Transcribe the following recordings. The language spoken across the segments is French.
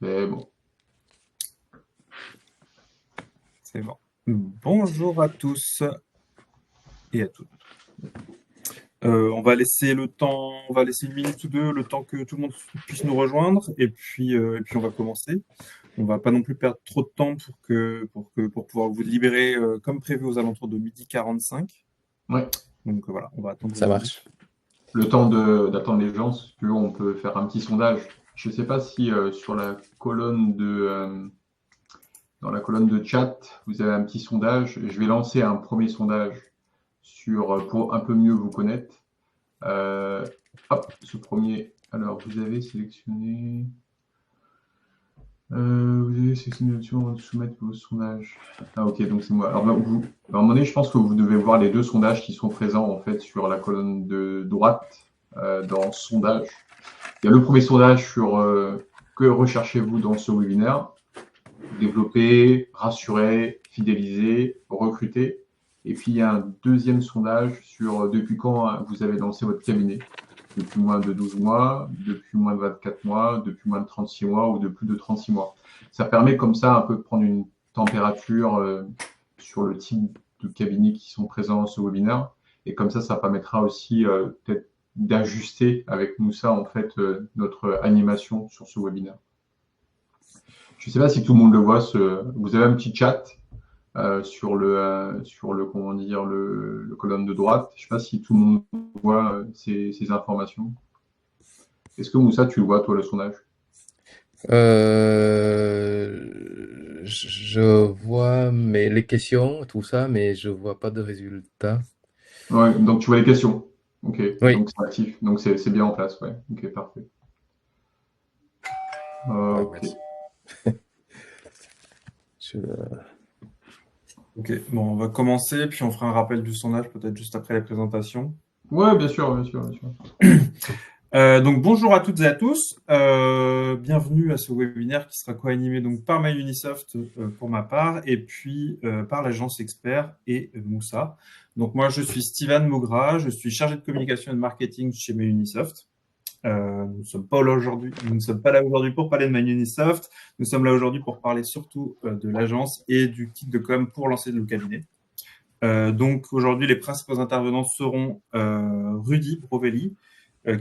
Mais bon. C'est bon. Bonjour à tous et à toutes. On va laisser une minute ou deux, le temps que tout le monde puisse nous rejoindre, et puis on va commencer. On va pas non plus perdre trop de temps pour pouvoir vous libérer comme prévu aux alentours de 12h45. Ouais. Donc voilà, on va attendre Ça une marche. Le temps d'attendre les gens, si tu veux, on peut faire un petit sondage. Je ne sais pas si sur la colonne dans la colonne de chat, vous avez un petit sondage. Je vais lancer un premier sondage pour un peu mieux vous connaître. Ce premier. Alors, vous avez sélectionné l'option avant de soumettre vos sondages. Ah, ok, donc c'est moi. Alors, à un moment donné, je pense que vous devez voir les deux sondages qui sont présents en fait sur la colonne de droite dans sondage. Il y a le premier sondage sur que recherchez-vous dans ce webinaire? Développer, rassurer, fidéliser, recruter. Et puis il y a un deuxième sondage sur depuis quand vous avez lancé votre cabinet. Depuis moins de 12 mois, depuis moins de 24 mois, depuis moins de 36 mois ou de plus de 36 mois. Ça permet comme ça un peu de prendre une température sur le type de cabinet qui sont présents dans ce webinaire. Et comme ça permettra aussi peut-être d'ajuster avec Moussa en fait notre animation sur ce webinaire. Je ne sais pas si tout le monde le voit. Vous avez un petit chat sur le comment dire le colonne de droite. Je ne sais pas si tout le monde voit ces informations. Est-ce que Moussa, tu le vois toi le sondage? Je vois les questions, tout ça, mais je vois pas de résultat. Ouais, donc tu vois les questions. Ok, Oui. donc c'est actif, donc c'est bien en place, ouais. Ok, parfait. Ouais, Ok. merci. Ok, bon, on va commencer, puis on fera un rappel du sondage peut-être juste après la présentation. Ouais, bien sûr, bien sûr, bien sûr. Donc bonjour à toutes et à tous, bienvenue à ce webinaire qui sera co-animé donc par MyUnisoft pour ma part et puis par l'agence Expert et Moussa. Donc moi je suis Steven Maugra, je suis chargé de communication et de marketing chez MyUnisoft. Nous ne sommes pas là aujourd'hui pour parler de MyUnisoft, nous sommes là aujourd'hui pour parler surtout de l'agence et du kit de com pour lancer le cabinet. Donc aujourd'hui les principaux intervenants seront Rudy Brovelli,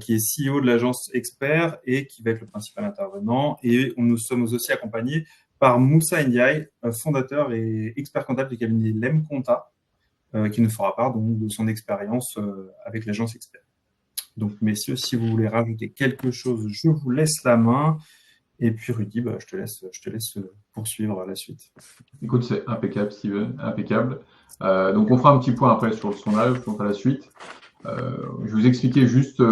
qui est CEO de l'agence Expert et qui va être le principal intervenant. Et nous sommes aussi accompagnés par Moussa Ndiaye, fondateur et expert comptable du cabinet Lem Conta, qui nous fera part donc, de son expérience avec l'agence Expert. Donc, messieurs, si vous voulez rajouter quelque chose, je vous laisse la main. Et puis, Rudy, je te laisse poursuivre la suite. Écoute, c'est impeccable, Steven, impeccable. Donc, on fera un petit point après sur le sondage, donc à la suite. Je vais vous expliquer juste,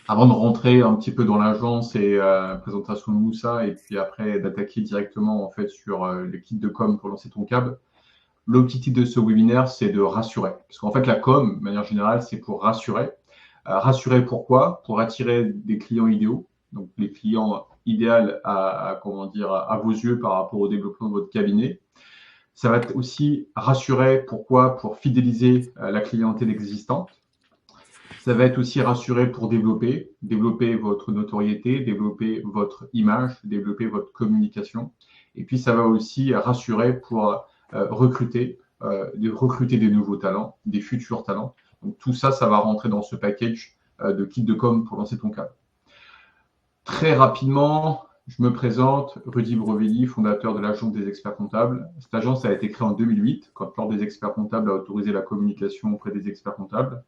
avant de rentrer un petit peu dans l'agence et la présentation de Moussa, et puis après d'attaquer directement en fait sur les kits de com pour lancer ton câble. L'objectif de ce webinaire, c'est de rassurer. Parce qu'en fait, la com, de manière générale, c'est pour rassurer. Rassurer pourquoi? Pour attirer des clients idéaux, donc les clients idéaux à vos yeux par rapport au développement de votre cabinet. Ça va être aussi rassurer pourquoi? Pour fidéliser la clientèle existante. Ça va être aussi rassurer pour développer votre notoriété, développer votre image, développer votre communication. Et puis, ça va aussi rassurer pour recruter des nouveaux talents, des futurs talents. Donc, tout ça, ça va rentrer dans ce package de kit de com pour lancer ton câble. Très rapidement, je me présente, Rudy Brovelli, fondateur de l'agence des experts comptables. Cette agence a été créée en 2008, quand l'Ordre des experts comptables a autorisé la communication auprès des experts comptables.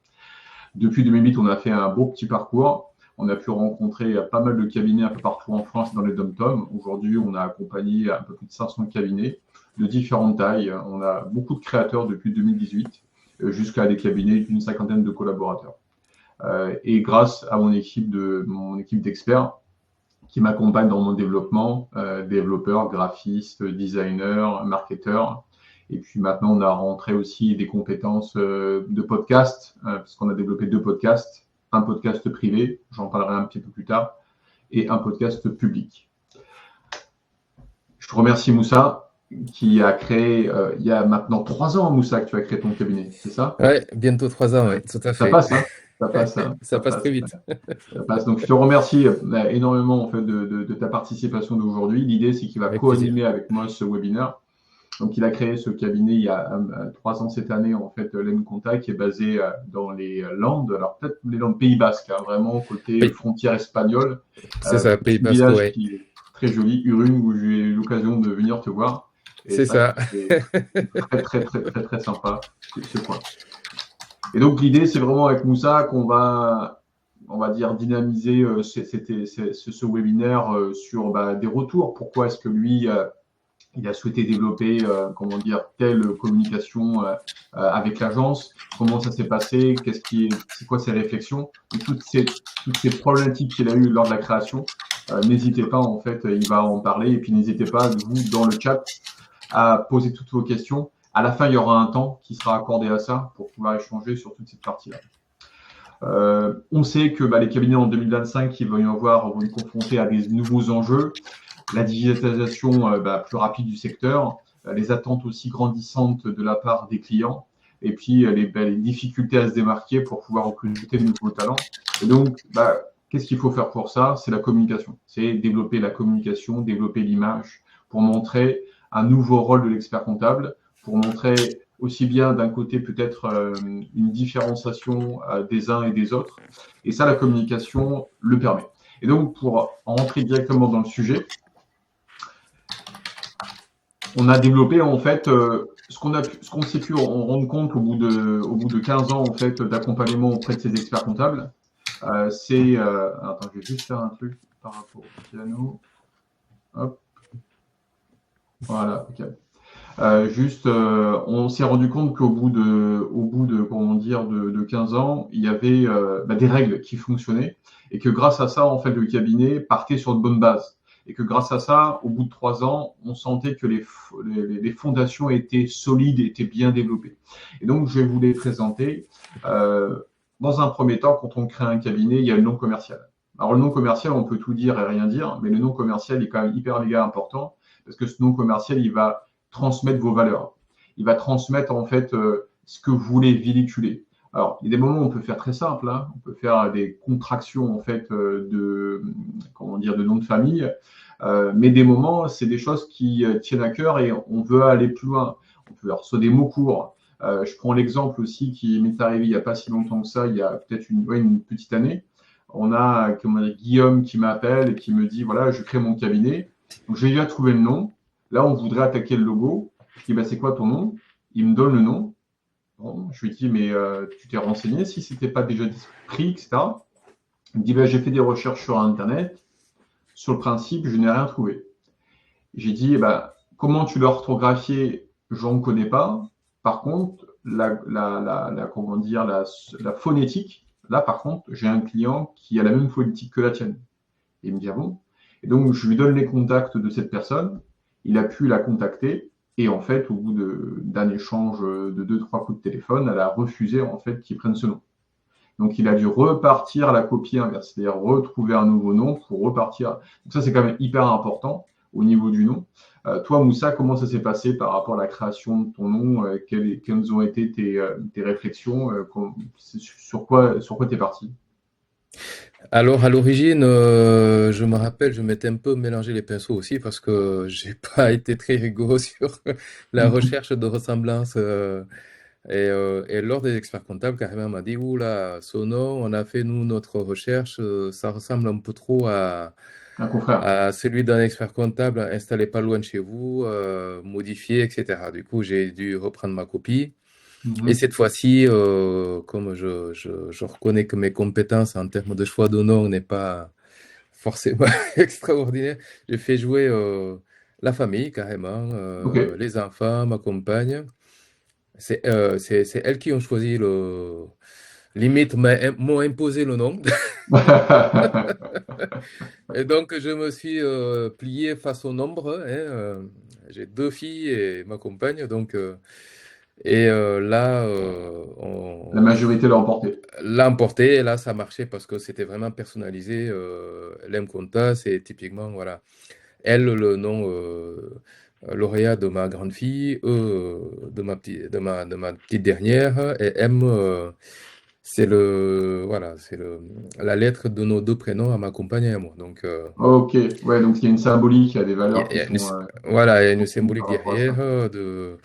Depuis 2008, on a fait un beau petit parcours. On a pu rencontrer pas mal de cabinets un peu partout en France et dans les dom-toms. Aujourd'hui, on a accompagné un peu plus de 500 cabinets de différentes tailles. On a beaucoup de créateurs depuis 2018 jusqu'à des cabinets d'une cinquantaine de collaborateurs. Et grâce à mon équipe d'experts qui m'accompagne dans mon développement, développeurs, graphistes, designers, marketeurs. Et puis maintenant, on a rentré aussi des compétences de podcast, parce qu'on a développé 2 podcasts, un podcast privé, j'en parlerai un petit peu plus tard, et un podcast public. Je te remercie Moussa, qui a créé, il y a maintenant 3 ans, Moussa, que tu as créé ton cabinet, c'est ça? Ouais, bientôt 3 ans, ouais, tout à Ça fait. passe, hein? Ça passe, hein, Ça passe très vite. ça passe. Donc, je te remercie énormément en fait de ta participation d'aujourd'hui. L'idée, c'est qu'il va Avec plaisir. co-animer avec moi ce webinaire. Donc, il a créé ce cabinet il y a 3 ans cette année, en fait, l'Enconta, qui est basé dans les Landes, alors peut-être dans le Pays Basque, hein, vraiment côté Oui, frontière espagnole, c'est ça, Pays petit Basque, village ouais. qui est très joli, Urun, où j'ai eu l'occasion de venir te voir. Et C'est c'est vrai ça. que c'est très, très, très, très, très sympa, ce coin. Et donc, l'idée, c'est vraiment avec Moussa qu'on va, on va dire, dynamiser ce webinaire sur des retours. Pourquoi est-ce que lui, il a souhaité développer, comment dire, telle communication avec l'agence, comment ça s'est passé, c'est quoi ses réflexions, et toutes ces problématiques qu'il a eues lors de la création. N'hésitez pas, en fait, il va en parler, et puis n'hésitez pas, vous, dans le chat, à poser toutes vos questions. À la fin, il y aura un temps qui sera accordé à ça pour pouvoir échanger sur toute cette partie-là. On sait que les cabinets en 2025, ils vont y avoir, vont être confrontés à des nouveaux enjeux, la digitalisation plus rapide du secteur, les attentes aussi grandissantes de la part des clients, et puis les difficultés à se démarquer pour pouvoir recruter de nouveaux talents. Et donc, qu'est-ce qu'il faut faire pour ça? C'est la communication. C'est développer la communication, développer l'image pour montrer un nouveau rôle de l'expert comptable, pour montrer aussi bien d'un côté peut-être une différenciation des uns et des autres. Et ça, la communication le permet. Et donc, pour entrer directement dans le sujet, on a développé en fait ce qu'on s'est pu rendre compte au bout de 15 ans en fait d'accompagnement auprès de ces experts comptables. Attends, je vais juste faire un truc par rapport au piano. Hop. Voilà, ok. On s'est rendu compte qu'au bout de comment dire, de 15 ans, il y avait des règles qui fonctionnaient et que grâce à ça, en fait, le cabinet partait sur de bonnes bases. Et que grâce à ça, au bout de 3 ans, on sentait que les fondations étaient solides, étaient bien développées. Et donc, je vais vous les présenter. Dans un premier temps, quand on crée un cabinet, il y a le nom commercial. Alors, le nom commercial, on peut tout dire et rien dire, mais le nom commercial est quand même hyper méga important parce que ce nom commercial, il va transmettre vos valeurs. Il va transmettre en fait ce que vous voulez véhiculer. Alors, il y a des moments où on peut faire très simple, hein. On peut faire des contractions en fait de nom de famille, mais des moments, c'est des choses qui tiennent à cœur et on veut aller plus loin. On peut avoir soit des mots courts. Je prends l'exemple aussi qui m'est arrivé il n'y a pas si longtemps que ça, il y a peut-être une petite année. On a Guillaume qui m'appelle et qui me dit voilà, je crée mon cabinet. Donc, j'ai déjà trouvé le nom. Là, on voudrait attaquer le logo. Je dis, c'est quoi ton nom? Il me donne le nom. Bon, je lui dis, mais tu t'es renseigné si ce n'était pas déjà pris, etc. Il me dit, j'ai fait des recherches sur Internet. Sur le principe, je n'ai rien trouvé. J'ai dit, comment tu l'as orthographié? Je n'en connais pas. Par contre, la phonétique, là, par contre, j'ai un client qui a la même phonétique que la tienne. Et il me dit, ah bon? Et donc, je lui donne les contacts de cette personne. Il a pu la contacter. Et en fait, au bout d'un échange de 2-3 coups de téléphone, elle a refusé en fait qu'il prenne ce nom. Donc, il a dû repartir à la copie inverse, c'est-à-dire retrouver un nouveau nom pour repartir. Donc, ça, c'est quand même hyper important au niveau du nom. Toi, Moussa, comment ça s'est passé par rapport à la création de ton nom? Quelles ont été tes réflexions? Sur quoi tu es parti? Alors, à l'origine, je me rappelle, je m'étais un peu mélangé les pinceaux aussi parce que j'ai pas été très rigoureux sur la recherche de ressemblance. Et lors des experts comptables, carrément, on m'a dit, oula, Sono, on a fait, nous, notre recherche, ça ressemble un peu trop Un confrère. à celui d'un expert comptable installé pas loin de chez vous, modifié, etc. Du coup, j'ai dû reprendre ma copie. Et cette fois-ci, comme je reconnais que mes compétences en termes de choix de nom n'est pas forcément extraordinaire, j'ai fait jouer la famille carrément, Ok. les enfants, ma compagne. C'est elles qui ont choisi le... Limite, m'ont imposé le nom. Et donc, je me suis plié face au nombre, hein, j'ai 2 filles et ma compagne. Donc, là, La majorité l'a emporté. l'a emporté. Et là, ça marchait parce que c'était vraiment personnalisé. L'M-Compta, c'est typiquement, voilà, elle, le nom lauréat de ma grande fille, de ma petite dernière, et M, voilà, la lettre de nos deux prénoms à ma compagne et à moi. Donc, Ok, ouais, donc il y a une symbolique, il y a des valeurs il y qui a une, sont voilà, il y a une retenues symbolique par rapport à ça. derrière de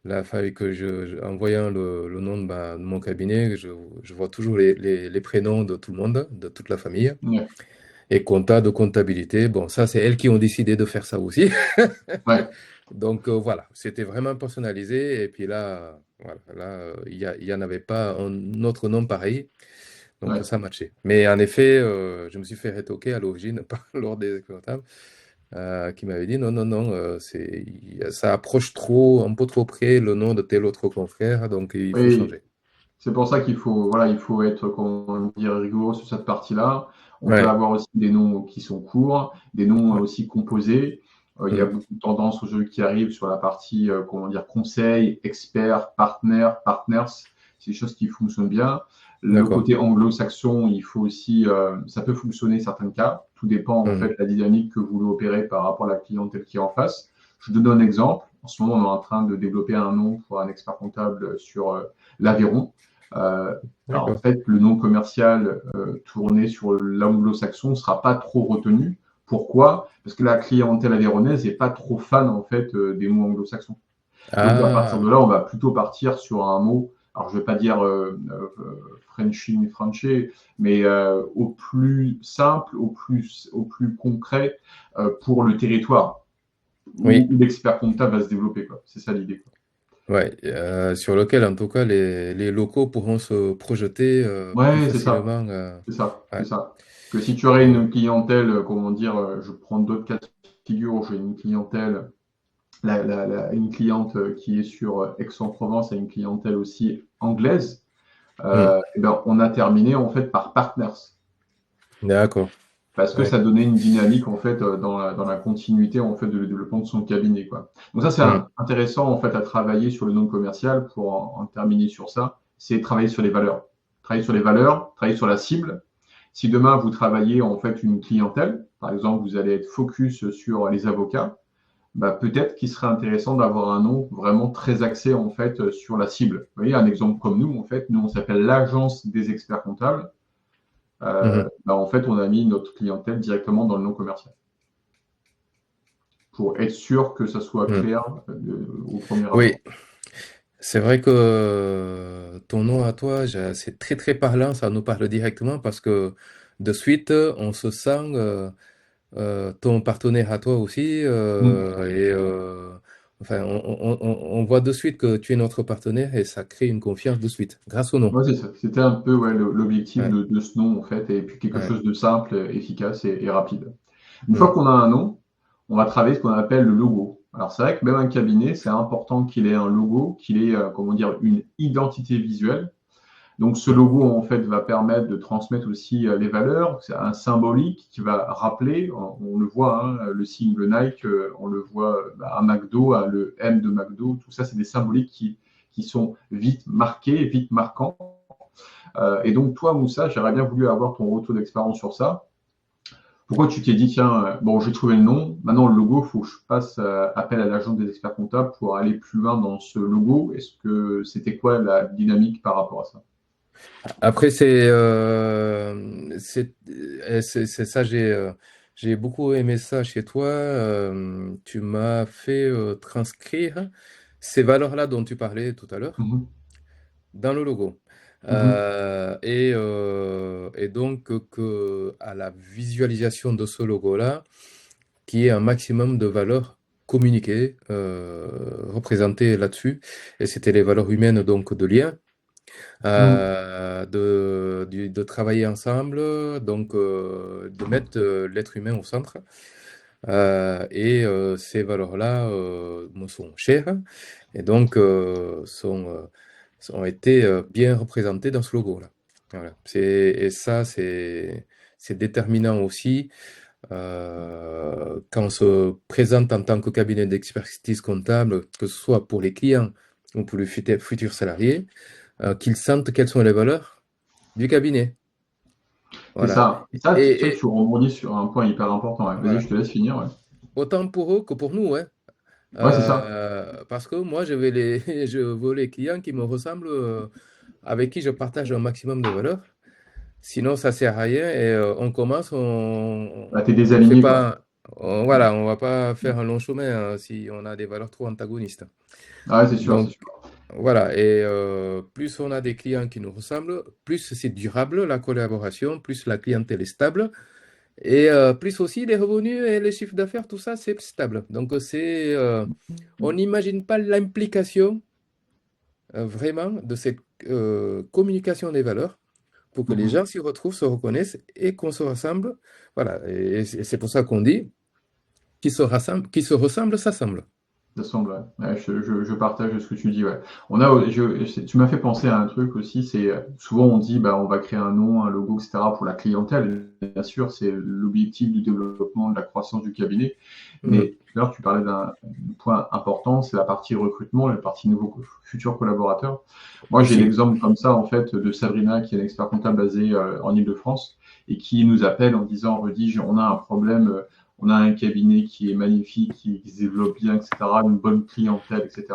la faille que en voyant le nom de mon cabinet, je vois toujours les prénoms de tout le monde, de toute la famille. Ouais, Et compta de comptabilité, bon, ça, c'est elles qui ont décidé de faire ça aussi. ouais, Donc, voilà, c'était vraiment personnalisé. Et puis là, voilà, là, il y en avait pas un autre nom pareil. Donc, ouais. ça matchait. Mais en effet, je me suis fait rétoquer à l'origine par l'ordre des experts qui m'avait dit non, non, non, ça approche trop, un peu trop près le nom de tel autre confrère, donc il faut Oui, changer. c'est pour ça qu'il faut, voilà, il faut être, comment dire, rigoureux sur cette partie-là. On peut Ouais, avoir aussi des noms qui sont courts, des noms ouais, aussi composés. Il y a mm, beaucoup de tendances aujourd'hui qui arrivent sur la partie, comment dire, conseil, expert, partners. C'est des choses qui fonctionnent bien. Le d'accord. côté anglo-saxon, il faut aussi, ça peut fonctionner certains cas. Tout dépend en fait Mm, de la dynamique que vous voulez opérer par rapport à la clientèle qui est en face. Je te donne un exemple. En ce moment, on est en train de développer un nom pour un expert comptable sur l'Aveyron. Euh, alors, en d'accord. fait, le nom commercial tourné sur l'anglo-saxon ne sera pas trop retenu. Pourquoi? Parce que la clientèle avéronaise n'est pas trop fan en fait des mots anglo-saxons. Donc à partir Ah, de là, on va plutôt partir sur un mot. Alors je ne vais pas dire Frenchy, mais au plus simple, au plus concret pour le territoire où oui, l'expert comptable va se développer. C'est ça l'idée. ouais, sur lequel, en tout cas, les locaux pourront se projeter plus Ouais, c'est ça. facilement. C'est ça, c'est Ouais. ça. Que si tu aurais une clientèle, comment dire, je prends d'autres cas de figure, j'ai une clientèle, une cliente qui est sur Aix-en-Provence et une clientèle aussi anglaise, Mm, et ben, on a terminé en fait par partners d'accord. parce que Ouais. ça donnait une dynamique en fait dans la continuité en fait de le développement de son cabinet quoi. Donc ça c'est Mm, intéressant en fait à travailler sur le nom commercial pour en terminer sur ça, c'est travailler sur les valeurs. Travailler sur les valeurs, travailler sur la cible. Si demain vous travaillez en fait une clientèle, par exemple vous allez être focus sur les avocats, bah, peut-être qu'il serait intéressant d'avoir un nom vraiment très axé en fait sur la cible. Vous voyez un exemple comme nous en fait, nous on s'appelle l'agence des experts comptables. mhm. Bah, en fait, on a mis notre clientèle directement dans le nom commercial pour être sûr que ça soit Mm. clair au premier Oui, abord. c'est vrai que ton nom à toi, c'est très très parlant, ça nous parle directement parce que de suite, on se sent ton partenaire à toi aussi Mm. enfin, on voit de suite que tu es notre partenaire et ça crée une confiance de suite, grâce au nom. Ouais, c'est ça. C'était un peu ouais, l'objectif Ouais, de ce nom en fait, et puis quelque ouais, chose de simple, efficace et rapide. Une fois mm, qu'on a un nom, on va travailler ce qu'on appelle le logo. Alors c'est vrai que même un cabinet, c'est important qu'il ait un logo, qu'il ait comment dire une identité visuelle. Donc ce mm. logo en fait va permettre de transmettre aussi les valeurs. C'est un symbolique qui va rappeler, on le voit, hein, le signe de Nike, on le voit à McDo, le M de McDo, tout ça c'est des symboliques qui sont vite marqués, vite marquants. Et donc toi Moussa, j'aurais bien voulu avoir ton retour d'expérience sur ça. Pourquoi tu t'es dit, tiens, bon, j'ai trouvé le nom, maintenant le logo, il faut que je passe appel à l'agence des experts comptables pour aller plus loin dans ce logo. Est-ce que c'était quoi la dynamique par rapport à ça? Après, c'est ça, j'ai beaucoup aimé ça chez toi. Tu m'as fait transcrire ces valeurs-là dont tu parlais tout à l'heure Mhm, dans le logo. mhm, Et donc, à la visualisation de ce logo-là, qui est un maximum de valeurs communiquées, représentées là-dessus. Et c'était les valeurs humaines, donc de lien, mhm. de travailler ensemble, donc de mettre l'être humain au centre. Ces valeurs-là me sont chères et donc ont été bien représentées dans ce logo-là. Voilà. Et ça, c'est déterminant aussi quand on se présente en tant que cabinet d'expertise comptable, que ce soit pour les clients ou pour les futurs salariés, qu'ils sentent quelles sont les valeurs du cabinet. C'est Voilà. ça. Ça, tu sais, Et tu rebondis sur un point hyper important. Ouais. Vas-y, voilà. je te laisse finir. Ouais, Autant pour eux que pour nous, hein. ouais c'est ça. Parce que moi, je veux les clients qui me ressemblent avec qui je partage un maximum de valeurs. Sinon, ça sert à rien et on commence, Bah, t'es on fait désaligné, quoi. pas, voilà, on va pas faire un long chemin si on a des valeurs trop antagonistes. Ah ouais, c'est sûr, c'est Donc, sûr. voilà, et plus on a des clients qui nous ressemblent, plus c'est durable la collaboration, plus la clientèle est stable, et plus aussi les revenus et les chiffres d'affaires, tout ça, c'est stable. Donc, on n'imagine pas l'implication vraiment de cette communication des valeurs pour que les Mhm. gens s'y retrouvent, se reconnaissent et qu'on se rassemble. Voilà, et c'est pour ça qu'on dit qui se ressemble, s'assemble. Ça semble, ouais. Ouais, je partage ce que tu dis, ouais. Tu m'as fait penser à un truc aussi, c'est souvent on dit bah on va créer un nom, un logo, etc. pour la clientèle. Bien sûr, c'est l'objectif du développement, de la croissance du cabinet. Mhm. Mais tout à l'heure, tu parlais d'un point important, c'est la partie recrutement, la partie nouveaux futurs collaborateurs. Moi, j'ai Aussi. l'exemple comme ça en fait de Sabrina, qui est une expert comptable basée en Île-de-France et qui nous appelle en disant Rudy, on a un problème. On a un cabinet qui est magnifique, qui se développe bien, etc., une bonne clientèle, etc.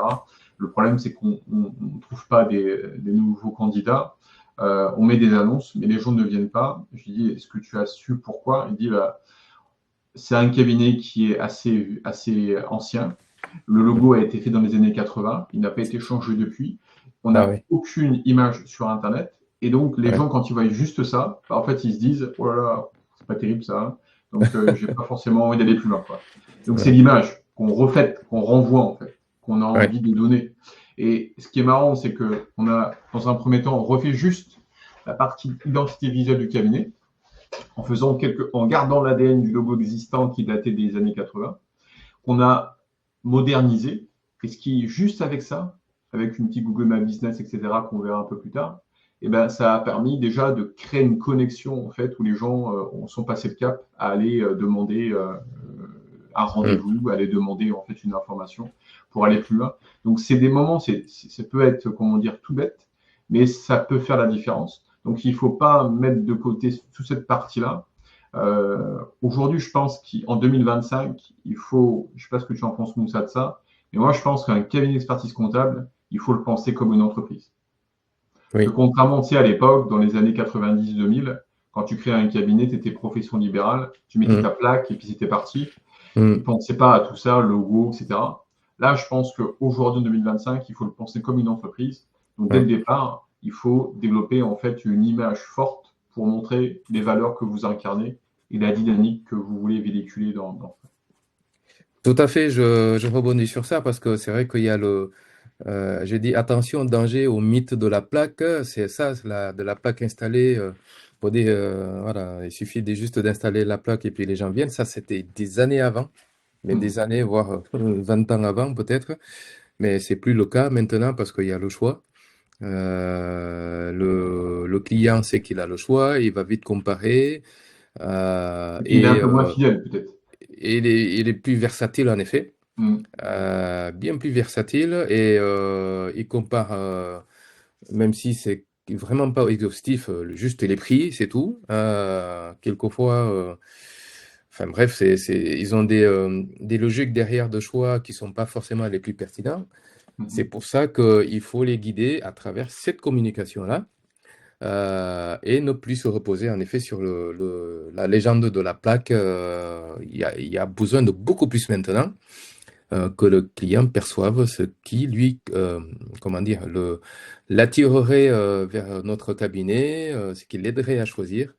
Le problème, c'est qu'on ne trouve pas des nouveaux candidats. On met des annonces, mais les gens ne viennent pas. Je lui dis, est-ce que tu as su pourquoi? Il dit, bah, c'est un cabinet qui est assez ancien. Le logo a été fait dans les années 80. Il n'a pas été changé depuis. On Ah n'a oui, aucune image sur Internet. Et donc, les ouais, gens, quand ils voient juste ça, bah, en fait, ils se disent, oh là là, c'est pas terrible ça, hein. Donc, j'ai pas forcément envie d'aller plus loin, quoi. Donc, c'est ouais, l'image qu'on reflète, qu'on renvoie, en fait, qu'on a ouais, envie de donner. Et ce qui est marrant, c'est que on a, dans un premier temps, on refait juste la partie identité visuelle du cabinet en gardant l'ADN du logo existant qui datait des années 80, qu'on a modernisé. Et ce qui, juste avec ça, avec une petite Google My Business, etc., qu'on verra un peu plus tard, eh ben, ça a permis déjà de créer une connexion en fait où les gens sont passés le cap à aller demander un mm, rendez-vous, à aller demander en fait une information pour aller plus loin. Donc c'est des moments, ça peut être comment dire tout bête, mais ça peut faire la différence. Donc il ne faut pas mettre de côté toute cette partie-là. Aujourd'hui, je pense qu'en 2025, il faut, je ne sais pas ce que tu en penses, Moussa, de ça, mais moi, je pense qu'un cabinet d'expertise comptable, il faut le penser comme une entreprise. Parce que oui, contrairement, tu sais, à l'époque, dans les années 90-2000, quand tu créais un cabinet, tu étais profession libérale, tu mettais mm, ta plaque et puis c'était parti. Tu ne mm, pensais pas à tout ça, logo, etc. Là, je pense qu'aujourd'hui, en 2025, il faut le penser comme une entreprise. Donc, dès le ouais. départ, il faut développer en fait une image forte pour montrer les valeurs que vous incarnez et la dynamique que vous voulez véhiculer dans. Tout à fait, je rebondis sur ça parce que c'est vrai qu'il y a j'ai dit attention, danger au mythe de la plaque, c'est ça, c'est de la plaque installée. Pour dire, voilà, il suffit juste d'installer la plaque et puis les gens viennent. Ça, c'était des années avant, mais Mhm. des années, voire 20 ans avant peut-être. Mais c'est plus le cas maintenant parce qu'il y a le choix. Le client sait qu'il a le choix, il va vite comparer Et puis, il est un et, peu moins fidèle, peut-être. il est plus versatile en effet, Mhm. bien plus versatile et il compare, même si c'est vraiment pas exhaustif, juste les prix, c'est tout. Quelquefois, enfin bref, ils ont des logiques derrière de choix qui sont pas forcément les plus pertinents. C'est Mhm. pour ça qu'il faut les guider à travers cette communication-là et ne plus se reposer en effet sur la légende de la plaque. Il y a besoin de beaucoup plus maintenant que le client perçoive ce qui lui, comment dire, l'attirerait vers notre cabinet, ce qui l'aiderait à choisir.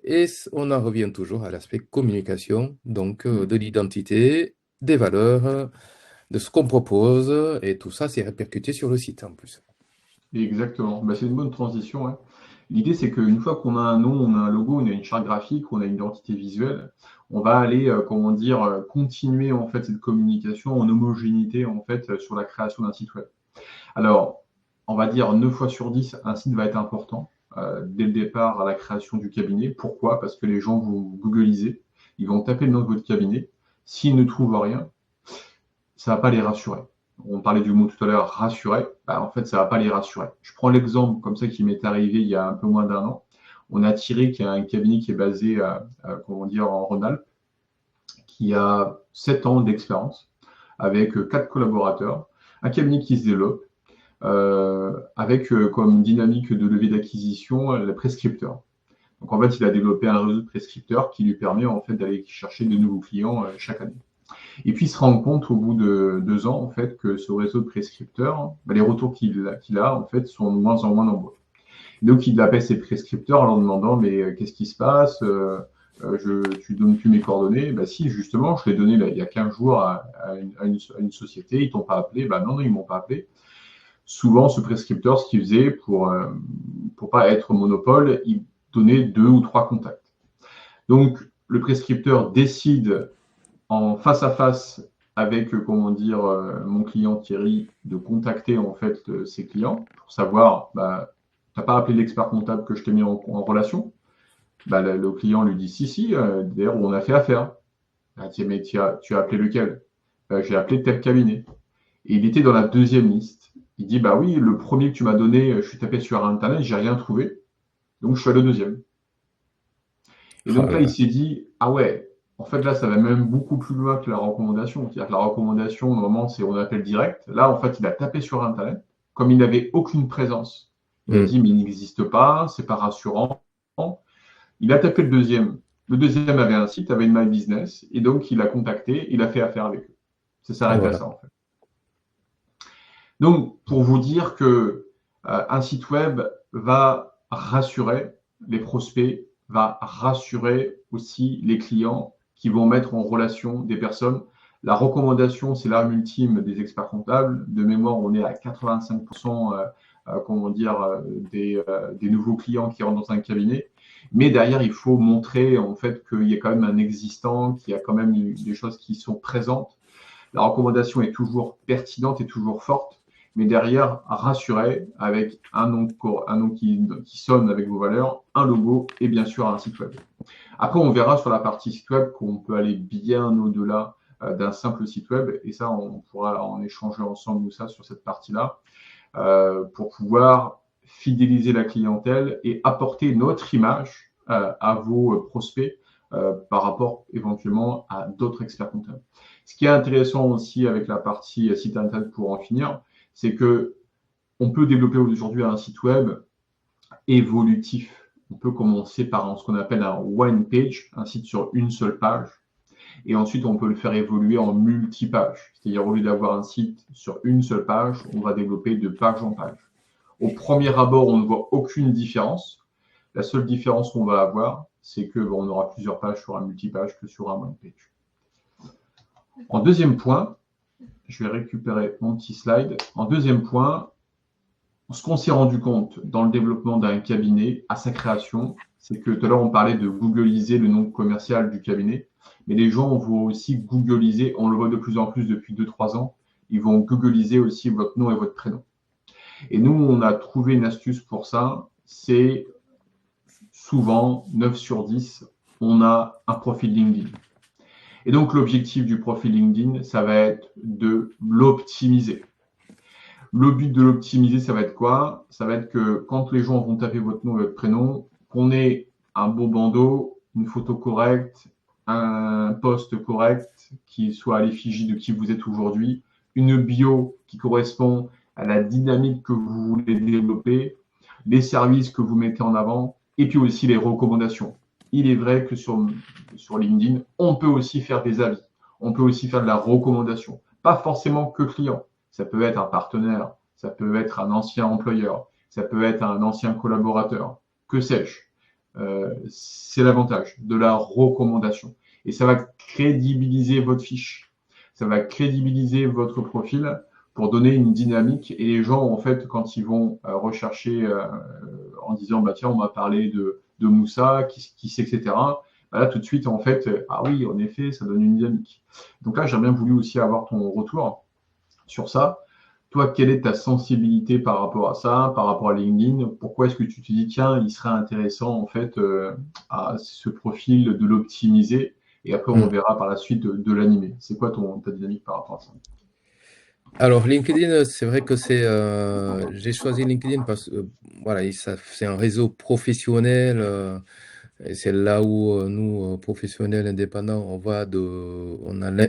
Et on en revient toujours à l'aspect communication, donc Mhm. de l'identité, des valeurs, de ce qu'on propose, et tout ça, c'est répercuté sur le site en plus. Exactement. Bah, c'est une bonne transition, hein. L'idée, c'est qu'une fois qu'on a un nom, on a un logo, on a une charte graphique, on a une identité visuelle, on va aller, comment dire, continuer en fait cette communication en homogénéité en fait sur la création d'un site web. Alors, on va dire 9 fois sur 10, un site va être important dès le départ à la création du cabinet. Pourquoi? Parce que les gens vont googliser, ils vont taper le nom de votre cabinet. S'ils ne trouvent rien, ça ne va pas les rassurer. On parlait du mot tout à l'heure, rassurer. Bah, en fait, ça ne va pas les rassurer. Je prends l'exemple comme ça qui m'est arrivé il y a un peu moins d'un an. On a Thierry, qui a un cabinet qui est basé comment dire, en Rhône-Alpes, qui a 7 ans d'expérience avec 4 collaborateurs, un cabinet qui se développe. avec comme dynamique de levée d'acquisition le prescripteur. Donc en fait, il a développé un réseau de prescripteurs qui lui permet en fait d'aller chercher de nouveaux clients chaque année. Et puis il se rend compte au bout de 2 ans en fait que ce réseau de prescripteurs, les retours qu'il a en fait sont de moins en moins nombreux. Donc il appelle ses prescripteurs en leur demandant mais qu'est-ce qui se passe tu donnes plus mes coordonnées. Bah si, justement, je l'ai donné là, il y a 15 jours à une société, ils t'ont pas appelé. Bah non, ils m'ont pas appelé. Souvent, ce prescripteur, ce qu'il faisait pour pas être monopole, il donnait 2 ou 3 contacts. Donc le prescripteur décide en face à face avec mon client Thierry de contacter en fait ses clients pour savoir t'as pas appelé l'expert comptable que je t'ai mis en relation. Le client lui dit si, d'ailleurs on a fait affaire. Mais tu as appelé lequel? J'ai appelé tel cabinet. Et il était dans la deuxième liste. Il dit bah oui, le premier que tu m'as donné, je suis tapé sur internet, j'ai rien trouvé. Donc je suis allé au deuxième. Et donc là, il s'est dit ah ouais, en fait là, ça va même beaucoup plus loin que la recommandation. C'est-à-dire que la recommandation, normalement, c'est on appelle direct. Là, en fait, il a tapé sur internet. Comme il n'avait aucune présence, il a dit mais il n'existe pas, c'est pas rassurant. Il a tapé le deuxième. Le deuxième avait un site, avait une My Business, et donc il a contacté, il a fait affaire avec eux. Ça s'arrête à ça, en fait. Donc, pour vous dire que un site web va rassurer les prospects, va rassurer aussi les clients qui vont mettre en relation des personnes. La recommandation, c'est l'arme ultime des experts comptables. De mémoire, on est à 85% des nouveaux clients qui rentrent dans un cabinet. Mais derrière, il faut montrer en fait qu'il y a quand même un existant, qu'il y a quand même des choses qui sont présentes. La recommandation est toujours pertinente et toujours forte, mais derrière, rassurer avec un nom qui sonne avec vos valeurs, un logo et bien sûr un site web. Après, on verra sur la partie site web qu'on peut aller bien au-delà d'un simple site web, et ça, on pourra en échanger ensemble ou ça sur cette partie-là, pour pouvoir fidéliser la clientèle et apporter notre image à vos prospects par rapport éventuellement à d'autres experts comptables. Ce qui est intéressant aussi avec la partie site internet pour en finir, c'est que on peut développer aujourd'hui un site web évolutif. On peut commencer par ce qu'on appelle un one page, un site sur une seule page, et ensuite on peut le faire évoluer en multi-pages. C'est-à-dire au lieu d'avoir un site sur une seule page, on va développer de page en page. Au premier abord, on ne voit aucune différence. La seule différence qu'on va avoir, c'est qu'on aura plusieurs pages sur un multipage que sur un one page. En deuxième point, je vais récupérer mon petit slide. En deuxième point, ce qu'on s'est rendu compte dans le développement d'un cabinet à sa création, c'est que tout à l'heure on parlait de googliser le nom commercial du cabinet, mais les gens vont aussi googliser, on le voit de plus en plus depuis 2-3 ans, ils vont googliser aussi votre nom et votre prénom. Et nous, on a trouvé une astuce pour ça, c'est souvent 9 sur 10, on a un profil LinkedIn. Et donc, l'objectif du profil LinkedIn, ça va être de l'optimiser. Le but de l'optimiser, ça va être quoi? Ça va être que quand les gens vont taper votre nom et votre prénom, qu'on ait un beau bandeau, une photo correcte, un post correct qui soit à l'effigie de qui vous êtes aujourd'hui, une bio qui correspond à la dynamique que vous voulez développer, les services que vous mettez en avant, et puis aussi les recommandations. Il est vrai que sur LinkedIn, on peut aussi faire des avis, on peut aussi faire de la recommandation, pas forcément que client. Ça peut être un partenaire, ça peut être un ancien employeur, ça peut être un ancien collaborateur, que sais-je. C'est l'avantage de la recommandation. Et ça va crédibiliser votre fiche, ça va crédibiliser votre profil pour donner une dynamique. Et les gens, en fait, quand ils vont rechercher en disant, tiens, on m'a parlé de Moussa, qui c'est, etc. Là, tout de suite, en fait, ah oui, en effet, ça donne une dynamique. Donc là, j'ai bien voulu aussi avoir ton retour sur ça. Toi, quelle est ta sensibilité par rapport à ça, par rapport à LinkedIn? Pourquoi est-ce que tu te dis, tiens, il serait intéressant, en fait, à ce profil de l'optimiser, et après, on verra par la suite de l'animer. C'est quoi ta dynamique par rapport à ça? Alors, LinkedIn, c'est vrai que j'ai choisi LinkedIn parce que voilà, c'est un réseau professionnel Et c'est là où nous, professionnels indépendants, on a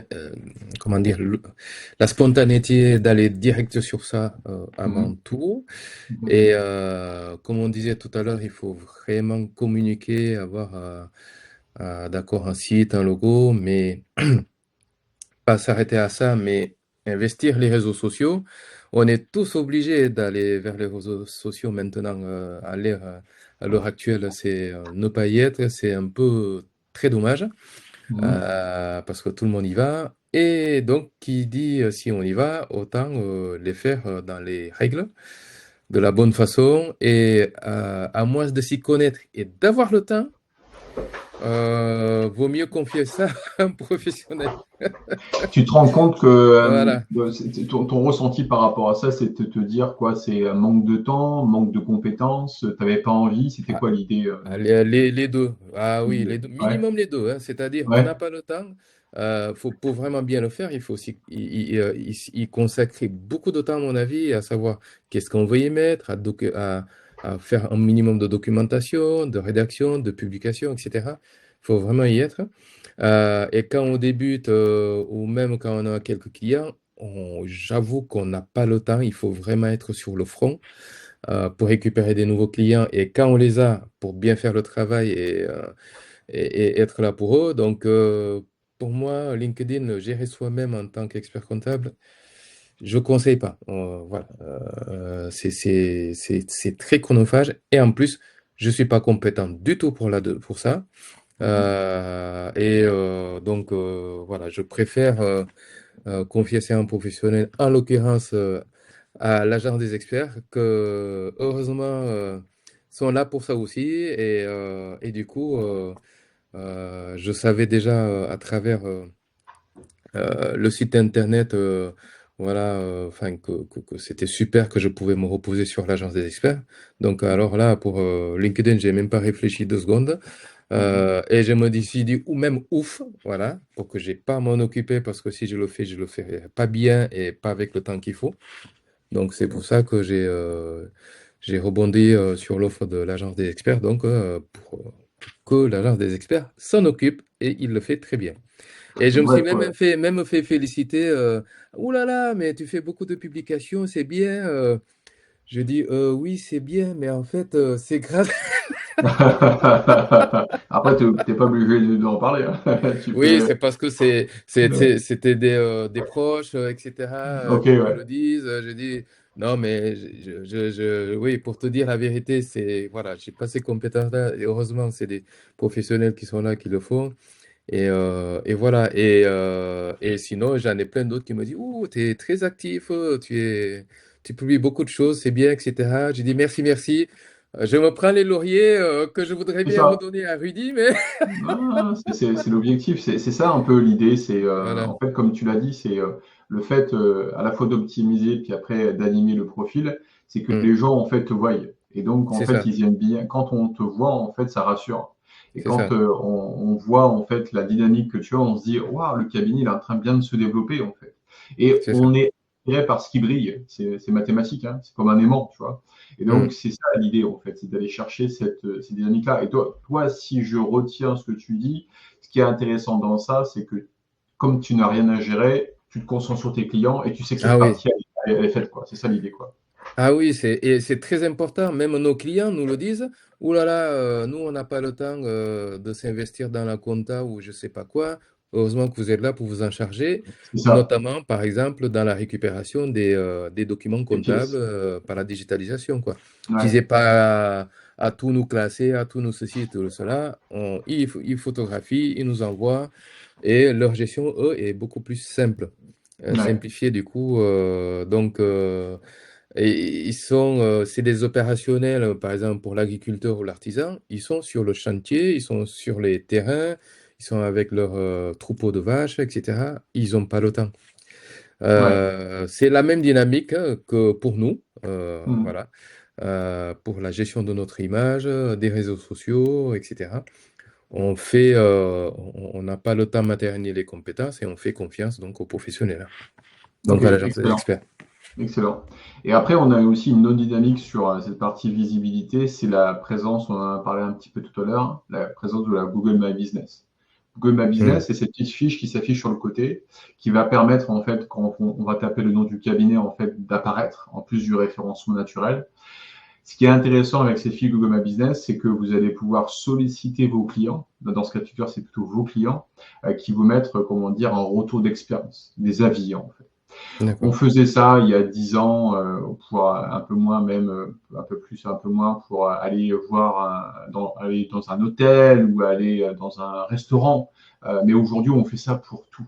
comment dire, la spontanéité d'aller direct sur ça avant Mhm. tout. Mhm. Et comme on disait tout à l'heure, il faut vraiment communiquer, avoir d'accord un site, un logo, mais pas s'arrêter à ça, mais investir les réseaux sociaux. On est tous obligés d'aller vers les réseaux sociaux maintenant à l'heure actuelle. C'est ne pas y être, c'est un peu très dommage Mhm. parce que tout le monde y va. Et donc, qui dit si on y va, autant les faire dans les règles, de la bonne façon, et à moins de s'y connaître et d'avoir le temps, vaut mieux confier ça à un professionnel. Tu te rends compte que Voilà. ton ressenti par rapport à ça, c'est de te dire quoi? C'est un manque de temps, manque de compétences, t'avais pas envie, c'était quoi l'idée? Les deux. Ah oui, les deux. Ouais, Minimum les deux, hein. C'est-à-dire, on n'a ouais. pas le temps. Pour vraiment bien le faire, il faut aussi y consacrer beaucoup de temps, à mon avis, à savoir qu'est-ce qu'on veut y mettre, à faire un minimum de documentation, de rédaction, de publication, etc. Il faut vraiment y être. Et quand on débute, ou même quand on a quelques clients, j'avoue qu'on n'a pas le temps. Il faut vraiment être sur le front pour récupérer des nouveaux clients et quand on les a, pour bien faire le travail et être là pour eux. Donc, pour moi, LinkedIn, gérer soi-même en tant qu'expert comptable, je ne conseille pas. Voilà. C'est très chronophage et en plus, je ne suis pas compétent du tout pour ça. Mhm. Donc, voilà, je préfère confier ça à un professionnel, en l'occurrence à l'agence des experts, que heureusement sont là pour ça aussi. Et du coup, je savais déjà à travers le site internet, voilà, enfin que c'était super, que je pouvais me reposer sur l'agence des experts. Donc alors là, pour LinkedIn, j'ai même pas réfléchi 2 secondes. Mhm. Et je me suis dit, ou même ouf, voilà, pour que j'ai pas à m'en occuper, parce que si je le fais pas bien et pas avec le temps qu'il faut. Donc c'est pour ça que j'ai rebondi sur l'offre de l'agence des experts, donc pour que l'agence des experts s'en occupe et il le fait très bien. Et je me suis Bref, ouais. même fait féliciter. Ouh là là, mais tu fais beaucoup de publications, c'est bien. Je dis oui, c'est bien, mais en fait, c'est grâce. Après, t'es pas obligé d'en parler, hein. Tu Oui, peux. c'est parce que c'était des proches, etc., Ok, qui me ouais. le disent. Je dis, non, mais oui, pour te dire la vérité, voilà, j'ai pas ces compétences-là. Et heureusement, c'est des professionnels qui sont là, qui le font. Et voilà. Et sinon, j'en ai plein d'autres qui me disent, ouh, tu es très actif, tu publies beaucoup de choses, c'est bien, etc. J'ai dit, merci, merci. Je me prends les lauriers que je voudrais C'est bien ça. redonner à Rudy, mais Non, c'est l'objectif, c'est ça un peu l'idée. C'est voilà. en fait, comme tu l'as dit, c'est le fait à la fois d'optimiser puis après d'animer le profil, c'est que Hmm. les gens en fait te voient. Et donc en C'est fait, ça, ils aiment bien. Quand on te voit, en fait, ça rassure. Et c'est quand ça, on voit en fait la dynamique que tu as, on se dit, waouh, le cabinet il est en train bien de se développer en fait. Et c'est ça. on est attiré par ce qui brille. C'est mathématique, hein. C'est comme un aimant, tu vois. Et Hmm. donc, c'est ça l'idée, en fait, c'est d'aller chercher cette dynamique-là. Et toi, si je retiens ce que tu dis, ce qui est intéressant dans ça, c'est que comme tu n'as rien à gérer, tu te concentres sur tes clients et tu sais que Ah cette oui, partie, elle est faite, quoi. C'est ça l'idée, quoi. ah oui, et c'est très important. Même nos clients nous le disent. Ouh là là, nous, on n'a pas le temps de s'investir dans la compta ou je sais pas quoi. Heureusement que vous êtes là pour vous en charger, C'est ça, notamment, par exemple, dans la récupération des documents les comptables pièces. par la digitalisation, quoi. Qu'ils Ouais, n'aient pas à tout nous classer, à tout nous ceci et tout cela. Ils photographient, ils nous envoient et leur gestion, eux, est beaucoup plus simple, ouais, simplifiée du coup. Et c'est des opérationnels, par exemple pour l'agriculteur ou l'artisan, ils sont sur le chantier, ils sont sur les terrains, ils sont avec leurs troupeaux de vaches, etc. Ils n'ont pas le temps. ouais. C'est la même dynamique que pour nous, Mhm. voilà, pour la gestion de notre image, des réseaux sociaux, etc. On n'a pas le temps matériel ni les compétences et on fait confiance donc aux professionnels, Ok, donc à l'agence des excellent. experts. Excellent. Et après, on a aussi une autre dynamique sur cette partie visibilité, c'est la présence, on en a parlé un petit peu tout à l'heure, la présence de la Google My Business. Google My Mm. Business, c'est cette petite fiche qui s'affiche sur le côté, qui va permettre, en fait, quand on va taper le nom du cabinet, en fait, d'apparaître, en plus du référencement naturel. Ce qui est intéressant avec ces fiches Google My Business, c'est que vous allez pouvoir solliciter vos clients. Dans ce cas de figure, c'est plutôt vos clients qui vous mettent, comment dire, un retour d'expérience, des avis, en fait. On D'accord. faisait ça il y a 10 ans, pour un peu moins, même un peu plus, un peu moins, pour aller aller dans un hôtel ou aller dans un restaurant. Mais aujourd'hui, on fait ça pour tout,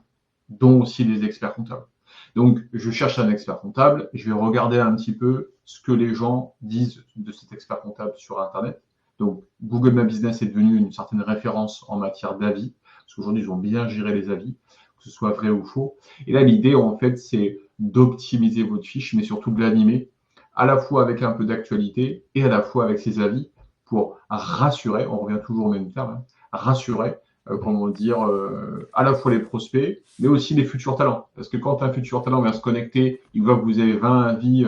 dont aussi les experts comptables. Donc, je cherche un expert comptable, je vais regarder un petit peu ce que les gens disent de cet expert comptable sur Internet. Donc, Google My Business est devenu une certaine référence en matière d'avis, parce qu'aujourd'hui, ils ont bien géré les avis, que ce soit vrai ou faux. Et là, l'idée, en fait, c'est d'optimiser votre fiche, mais surtout de l'animer, à la fois avec un peu d'actualité et à la fois avec ses avis, pour rassurer, on revient toujours au même terme, hein, rassurer, comment dire, à la fois les prospects, mais aussi les futurs talents. Parce que quand un futur talent vient se connecter, il voit que vous avez 20 avis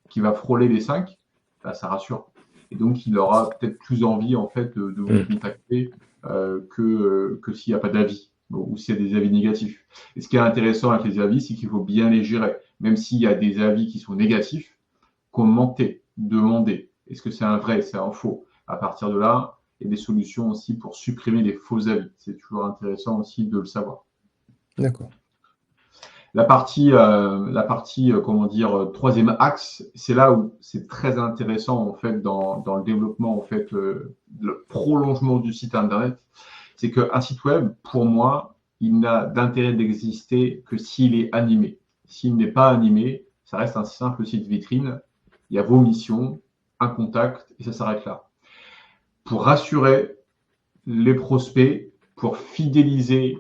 qui va frôler les 5, bah, ça rassure. Et donc, il aura peut-être plus envie, en fait, de vous Mm. contacter que s'il n'y a pas d'avis ou s'il y a des avis négatifs. Et ce qui est intéressant avec les avis, c'est qu'il faut bien les gérer. Même s'il y a des avis qui sont négatifs, commenter, demander. Est-ce que c'est un vrai, c'est un faux? À partir de là, il y a des solutions aussi pour supprimer les faux avis. C'est toujours intéressant aussi de le savoir. D'accord. Comment dire, troisième axe, c'est là où c'est très intéressant en fait dans le développement en fait, le prolongement du site internet. C'est qu'un site web, pour moi, il n'a d'intérêt d'exister que s'il est animé. S'il n'est pas animé, ça reste un simple site vitrine. Il y a vos missions, un contact et ça s'arrête là. Pour rassurer les prospects, pour fidéliser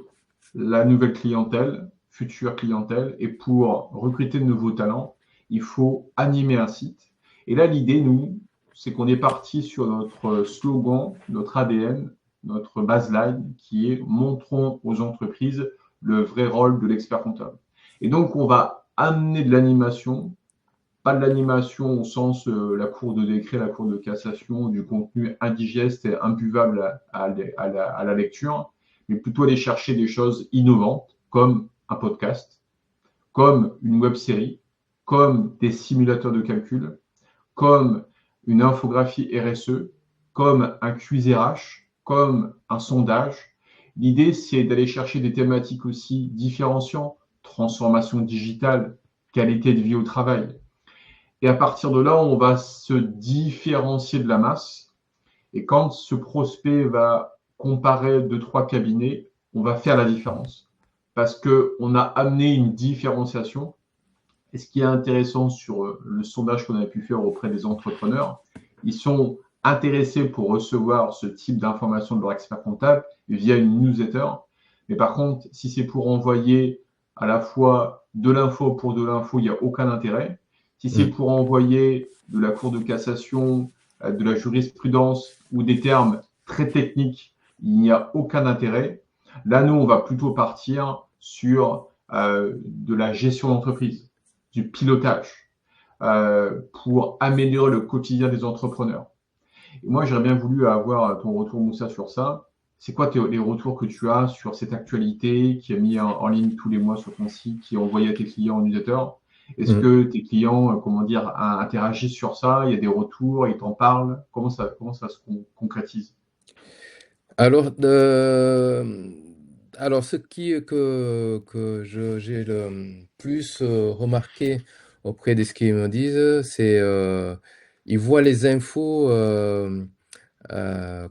la nouvelle clientèle, future clientèle, et pour recruter de nouveaux talents, il faut animer un site. Et là, l'idée, nous, c'est qu'on est parti sur notre slogan, notre ADN, notre baseline, qui est montrons aux entreprises le vrai rôle de l'expert comptable. Et donc, on va amener de l'animation, pas de l'animation au sens la cour de décret, la cour de cassation, du contenu indigeste et imbuvable à la lecture, mais plutôt aller chercher des choses innovantes comme un podcast, comme une web série, comme des simulateurs de calcul, comme une infographie RSE, comme un quiz RH, comme un sondage. L'idée, c'est d'aller chercher des thématiques aussi différenciantes, transformation digitale, qualité de vie au travail. Et à partir de là, on va se différencier de la masse. Et quand ce prospect va comparer deux, trois cabinets, on va faire la différence. Parce qu'on a amené une différenciation. Et ce qui est intéressant sur le sondage qu'on a pu faire auprès des entrepreneurs, ils sont intéressés pour recevoir ce type d'information de leur expert comptable via une newsletter. Mais par contre, si c'est pour envoyer à la fois de l'info pour de l'info, il n'y a aucun intérêt. Si c'est Mm. pour envoyer de la Cour de cassation, de la jurisprudence ou des termes très techniques, il n'y a aucun intérêt. Là, nous, on va plutôt partir sur de la gestion d'entreprise, du pilotage, pour améliorer le quotidien des entrepreneurs. Et moi, j'aurais bien voulu avoir ton retour, Moussa, sur ça. C'est quoi les retours que tu as sur cette actualité qui est mise en ligne tous les mois sur ton site, qui est envoyée à tes clients en newsletter? Est-ce Mm. que tes clients, comment dire, interagissent sur ça? Il y a des retours, ils t'en parlent? Comment ça se concrétise? Alors, alors ce que j'ai le plus remarqué auprès de ce qu'ils me disent, c'est ils voient les infos,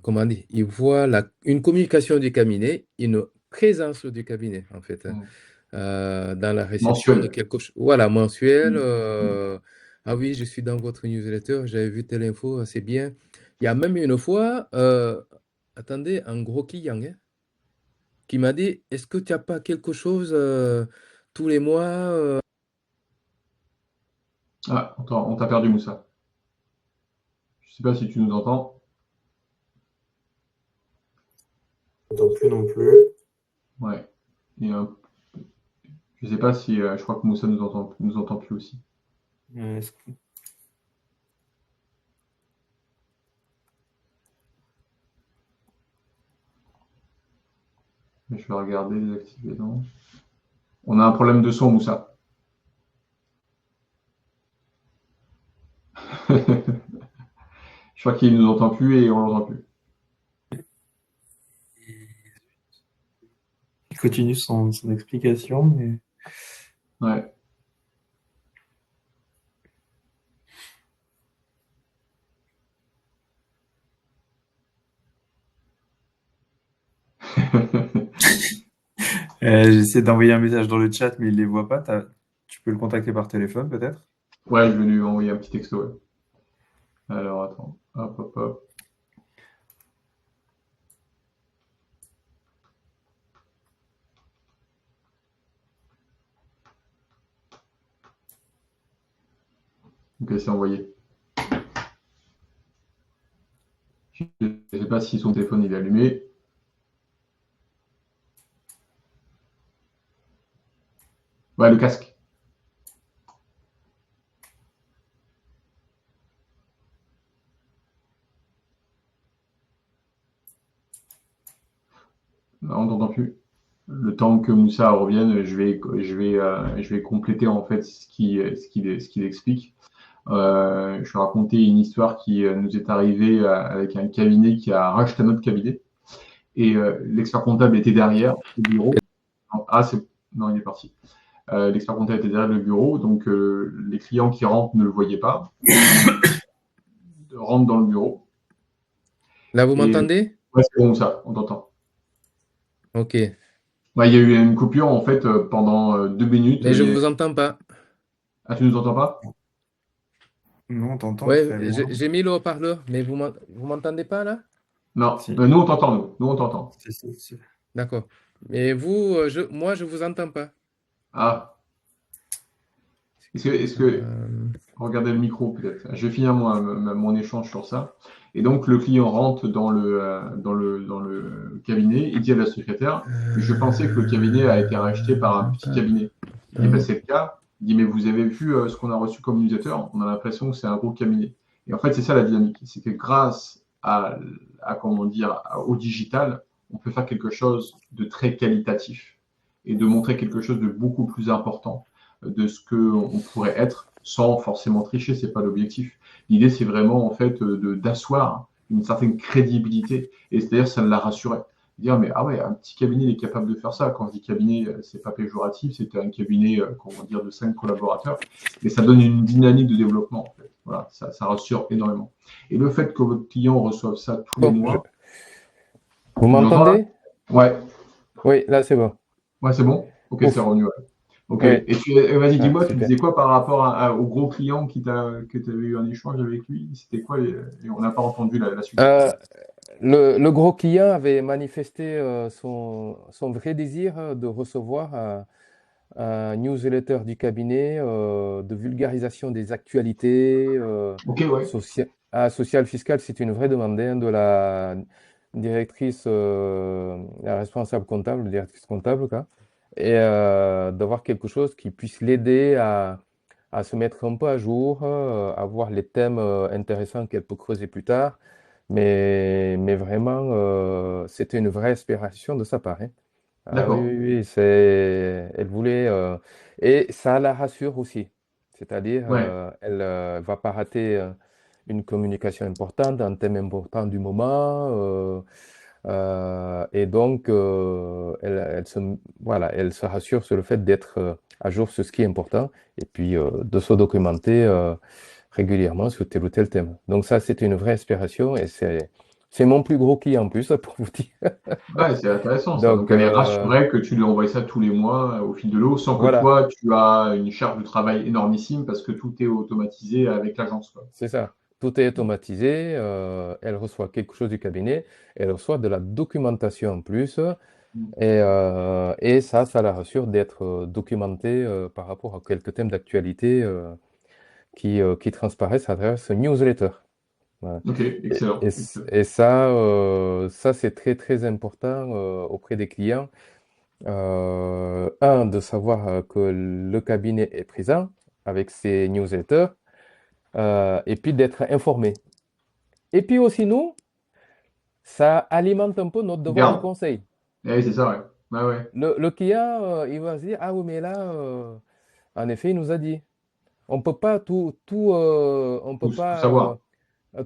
comment dire, ils voient une communication du cabinet, une présence du cabinet, en fait, hein, Mm. dans la réception de Mensuel. quelque chose, voilà, mensuel. Mm. Mm. Ah oui, je suis dans votre newsletter, j'avais vu telle info, c'est bien. Il y a même une fois, attendez, un gros client, hein, qui m'a dit, est-ce que tu n'as pas quelque chose tous les mois Ah, on t'a perdu, Moussa. Je ne sais pas si tu nous entends. J'entends plus non plus. Ouais. Et, je ne sais pas si je crois que Moussa nous entend plus aussi. Est-ce que- Je vais regarder, désactiver, non. On a un problème de son, Moussa. Je crois qu'il ne nous entend plus et on l'entend plus. Il continue son explication, mais Ouais. j'essaie d'envoyer un message dans le chat, mais il les voit pas. Tu peux le contacter par téléphone, peut-être? Ouais, je vais lui envoyer un petit texto. Ouais. Alors, attends. Hop, hop, hop. Ok, c'est envoyé. Je ne sais pas si son téléphone il est allumé. Ouais, le casque. Non, on n'entend plus. Le temps que Moussa revienne, je vais compléter en fait ce qu'il explique. Je vais raconter une histoire qui nous est arrivée avec un cabinet qui a racheté un autre cabinet. Et l'expert comptable était derrière le bureau. Ah, c'est... Non, il est parti. L'expert comptable était derrière le bureau, donc les clients qui rentrent ne le voyaient pas, rentrent dans le bureau. Là, vous Et m'entendez? ouais, c'est bon ça, on t'entend. Ok. Ouais, il y a eu une coupure en fait pendant 2 minutes. Mais je vous entends pas. Ah, tu nous entends pas? Non, on t'entend Ouais, très loin. j'ai mis le haut-parleur, mais vous m'entendez pas là? Non, Si. nous on t'entend, nous. Nous on t'entend. Si. D'accord. Mais vous, moi, je vous entends pas. Ah, est-ce que Euh, regardez le micro peut-être. Je vais finir mon échange sur ça. Et donc le client rentre dans le cabinet, il dit à la secrétaire, je pensais que le cabinet a été racheté par un petit cabinet. Il dit, bah, c'est le cas. Il dit, mais vous avez vu ce qu'on a reçu comme newsletter? On a l'impression que c'est un gros cabinet. Et en fait, c'est ça la dynamique. C'est que grâce comment dire, au digital, on peut faire quelque chose de très qualitatif et de montrer quelque chose de beaucoup plus important de ce qu'on pourrait être sans forcément tricher, c'est pas l'objectif. L'idée, c'est vraiment en fait d'asseoir une certaine crédibilité et c'est-à-dire ça l'a rassuré. Dire mais ah ouais, un petit cabinet il est capable de faire ça. Quand je dis cabinet, c'est pas péjoratif, c'est un cabinet comment dire de 5 collaborateurs, mais ça donne une dynamique de développement en fait. Voilà, ça rassure énormément. Et le fait que votre client reçoive ça tous les Bon, mois, vous tu nous entends là? m'entendez? Ouais, Oui, là, c'est bon. ouais, c'est bon. Ok, c'est Ouf. revenu. Ouais. Ok. Oui. Et vas-y, Ah, dis-moi, tu super. disais quoi par rapport au gros client que tu avais eu un échange avec lui? C'était quoi et on n'a pas entendu la suite. Euh, le gros client avait manifesté son vrai désir de recevoir un newsletter du cabinet de vulgarisation des actualités Ok, ouais. sociales, fiscales. C'est une vraie demande hein, de la directrice, la responsable comptable, directrice comptable, quoi. Et d'avoir quelque chose qui puisse l'aider à se mettre un peu à jour, à voir les thèmes intéressants qu'elle peut creuser plus tard. Mais vraiment, c'était une vraie aspiration de sa part, hein. Ah oui, D'accord. oui, oui, elle voulait, et ça la rassure aussi. C'est-à-dire, Ouais. elle va pas rater une communication importante, un thème important du moment, et donc voilà, elle se rassure sur le fait d'être à jour sur ce qui est important, et puis de se documenter régulièrement sur tel ou tel thème. Donc ça, c'est une vraie inspiration, et c'est mon plus gros client en plus, pour vous dire. Ouais, c'est intéressant ça. Donc Donc elle est rassurée que tu lui envoies ça tous les mois au fil de l'eau sans que voilà. toi, tu as une charge de travail énormissime parce que tout est automatisé avec l'agence, quoi. C'est ça. Tout est automatisé. Elle reçoit quelque chose du cabinet. Elle reçoit de la documentation en plus. Et ça la rassure d'être documentée par rapport à quelques thèmes d'actualité qui transparaissent à travers ce newsletter. Voilà. Ok, Et, excellent. et c- et ça c'est très, très important auprès des clients. De savoir que le cabinet est présent avec ces newsletters, et puis d'être informé. Et puis aussi, nous, ça alimente un peu notre devoir de Garde. conseil. Oui, c'est ça, ouais. Ouais, ouais. Le client, il va se dire, ah oui, mais là, en effet, il nous a dit. On peut pas on peut Tout pas savoir.